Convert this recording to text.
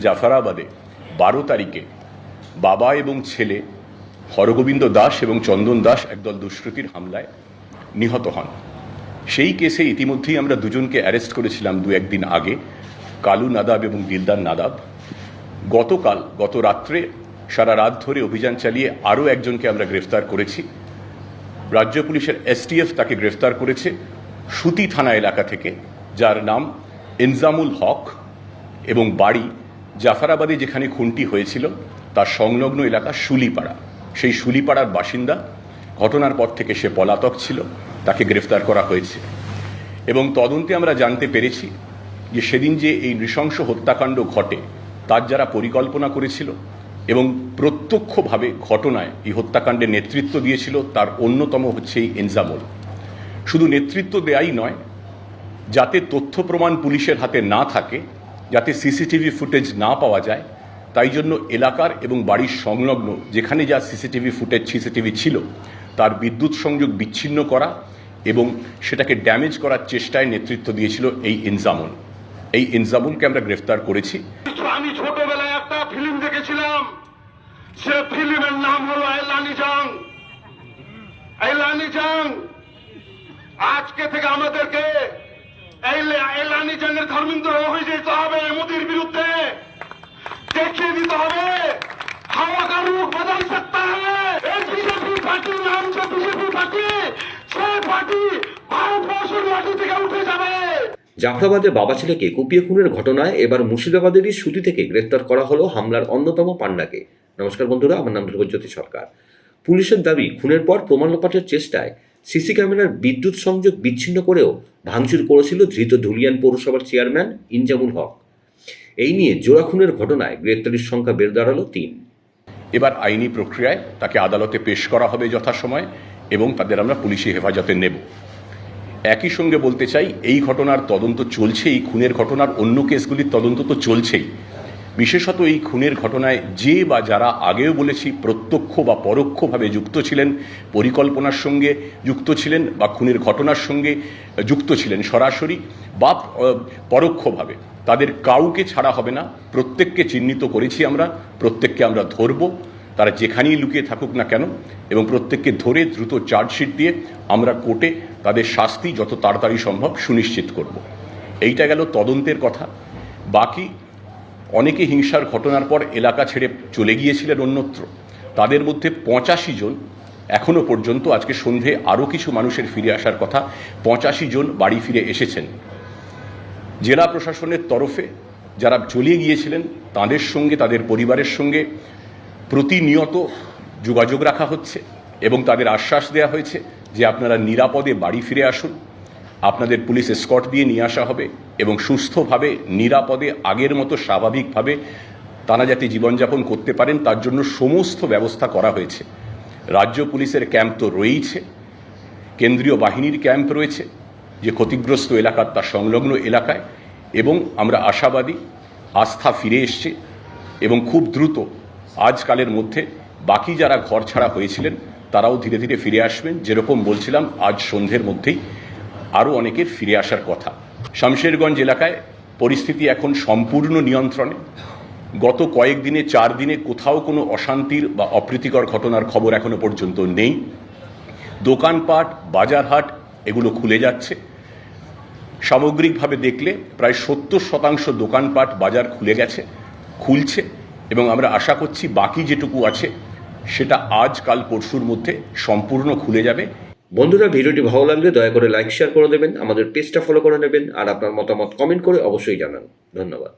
জাফরাবাদে 12 তারিখে বাবা এবং ছেলে হরগোবিন্দ দাস এবং চন্দন দাস একদল দুষ্কৃতীর হামলায় নিহত হন। সেই কেসে ইতিমধ্যেই আমরা দুজনকে অ্যারেস্ট করেছিলাম দু-এক দিন আগে, কালু নাদাব এবং দিলদার নাদাব। গত রাত্রে সারা রাত ধরে অভিযান চালিয়ে আরও একজনকে আমরা গ্রেফতার করেছি। রাজ্য পুলিশের STF তাকে গ্রেফতার করেছে সুতি থানা এলাকা থেকে, যার নাম ইনজামুল হক এবং বাড়ি জাফরাবাদে যেখানে খুনটি হয়েছিল তার সংলগ্ন এলাকা শুলিপাড়া। সেই শুলিপাড়ার বাসিন্দা, ঘটনার পর থেকে সে পলাতক ছিল, তাকে গ্রেফতার করা হয়েছে। এবং তদন্তে আমরা জানতে পেরেছি যে সেদিন যে এই নৃশংস হত্যাকাণ্ড ঘটে তার যারা পরিকল্পনা করেছিল এবং প্রত্যক্ষভাবে ঘটনায় এই হত্যাকাণ্ডে নেতৃত্ব দিয়েছিল তার অন্যতম হচ্ছে এই এনজামুল। শুধু নেতৃত্ব দেয়াই নয়, যাতে তথ্য প্রমাণ পুলিশের হাতে না থাকে, যাতে CCTV ফুটেজ না পাওয়া যায়, তাই জন্য এলাকার এবং বাড়ির সংলগ্ন যেখানে যা CCTV ছিল তার বিদ্যুৎ সংযোগ বিচ্ছিন্ন করা এবং সেটাকে ড্যামেজ করার চেষ্টায় নেতৃত্ব দিয়েছিল এই ইনজামুল। এই ইনজামুলকে আমরা গ্রেফতার করেছি। আমি ছোটবেলায় একটা ফিল্ম দেখেছিলাম, সে ফিল্মের নাম হলো এলানি জাং। আজকে থেকে আমাদেরকে এলানি জাংয়ের ধর্মেন্দ্র হয়ে যেতে হবে, মোদির বিরুদ্ধে দেখিয়ে দিতে হবে হাওয়া কা রুখ বদল সকতা হ্যায়। এই বিজেপি পার্টির নাম যে বিজেপি পার্টি, সেই পার্টি ভারতবর্ষের মাটি থেকে উঠে যাবে। জাফরাবাদে বাবা ছেলেকে কুপিয়ে খুনের ঘটনায় এবার মুর্শিদাবাদেরই সুতি থেকে গ্রেফতার করা হলো হামলার অন্যতম পাণ্ডাকে। নমস্কার বন্ধুরা, আমার নাম ধ্রুবজ্যোতি সরকার। পুলিশের দাবি, খুনের পর প্রমাণ লোপাটের চেষ্টায় সিসি ক্যামেরার বিদ্যুৎ সংযোগ বিচ্ছিন্ন করেও ভাঙচুর করেছিল ধৃত ধুলিয়ান পৌরসভার চেয়ারম্যান ইনজামুল হক। এই নিয়ে জোড়া খুনের ঘটনায় গ্রেপ্তারির সংখ্যা বেড়ে দাঁড়ালো 3। এবার আইনি প্রক্রিয়ায় তাকে আদালতে পেশ করা হবে যথাসময়ে এবং তাদের আমরা পুলিশি হেফাজতে নেব। একই সঙ্গে বলতে চাই, এই ঘটনার তদন্ত চলছে, এই খুনের ঘটনার অন্য কেসগুলির তদন্ত তো চলছেই। বিশেষত এই খুনের ঘটনায় যে বা যারা আগেও বলেছি প্রত্যক্ষ বা পরোক্ষভাবে যুক্ত ছিলেন, পরিকল্পনার সঙ্গে যুক্ত ছিলেন বা খুনের ঘটনার সঙ্গে যুক্ত ছিলেন সরাসরি বা পরোক্ষভাবে, তাদের কাউকে ছাড়া হবে না। প্রত্যেককে চিহ্নিত করেছি আমরা, প্রত্যেককে আমরা ধরব, তারা যেখানেই লুকিয়ে থাকুক না কেন, এবং প্রত্যেককে ধরে দ্রুত চার্জশিট দিয়ে আমরা কোর্টে তাদের শাস্তি যত তাড়াতাড়ি সম্ভব সুনিশ্চিত করব। এইটা গেল তদন্তের কথা। বাকি অনেকে হিংসার ঘটনার পর এলাকা ছেড়ে চলে গিয়েছিলেন অন্যত্র, তাদের মধ্যে 85 জন এখনও পর্যন্ত, আজকে সন্ধে আরও কিছু মানুষের ফিরে আসার কথা, 85 জন বাড়ি ফিরে এসেছেন। জেলা প্রশাসনের তরফে যারা চলে গিয়েছিলেন তাদের সঙ্গে, তাদের পরিবারের সঙ্গে প্রতিনিয়ত যোগাযোগ রাখা হচ্ছে এবং তাদের আশ্বাস দেওয়া হয়েছে যে আপনারা নিরাপদে বাড়ি ফিরে আসুন, আপনাদের পুলিশ এসকর্ট দিয়ে নিয়ে আসা হবে এবং সুস্থভাবে নিরাপদে আগের মতো স্বাভাবিকভাবে তারা যাতে জীবনযাপন করতে পারেন তার জন্য সমস্ত ব্যবস্থা করা হয়েছে। রাজ্য পুলিশের ক্যাম্প তো রয়েইছে, কেন্দ্রীয় বাহিনীর ক্যাম্প রয়েছে যে ক্ষতিগ্রস্ত এলাকার তার সংলগ্ন এলাকায়, এবং আমরা আশাবাদী আস্থা ফিরে এসছে এবং খুব দ্রুত আজকালের মধ্যে বাকি যারা ঘর ছাড়া হয়েছিলেন তারাও ধীরে ধীরে ফিরে আসবেন। যেরকম বলছিলাম, আজ সন্ধ্যের মধ্যেই আরও অনেকের ফিরে আসার কথা। শামশেরগঞ্জ এলাকায় পরিস্থিতি এখন সম্পূর্ণ নিয়ন্ত্রণে। গত কয়েকদিনে 4 দিনে কোথাও কোনো অশান্তির বা অপ্রীতিকর ঘটনার খবর এখনো পর্যন্ত নেই। দোকানপাট, বাজারহাট এগুলো খুলে যাচ্ছে। সামগ্রিকভাবে দেখলে প্রায় 70% দোকানপাট, বাজার খুলছে এবং আমরা আশা করছি বাকি যেটুকু আছে সেটা আজ কাল পরশুর মধ্যে সম্পূর্ণ খুলে যাবে। বন্ধুরা, ভিডিওটি ভালো লাগলে দয়া করে লাইক শেয়ার করে দেবেন, আমাদের পেজটা ফলো করে নেবেন আর আপনার মতামত কমেন্ট করে অবশ্যই জানান। ধন্যবাদ।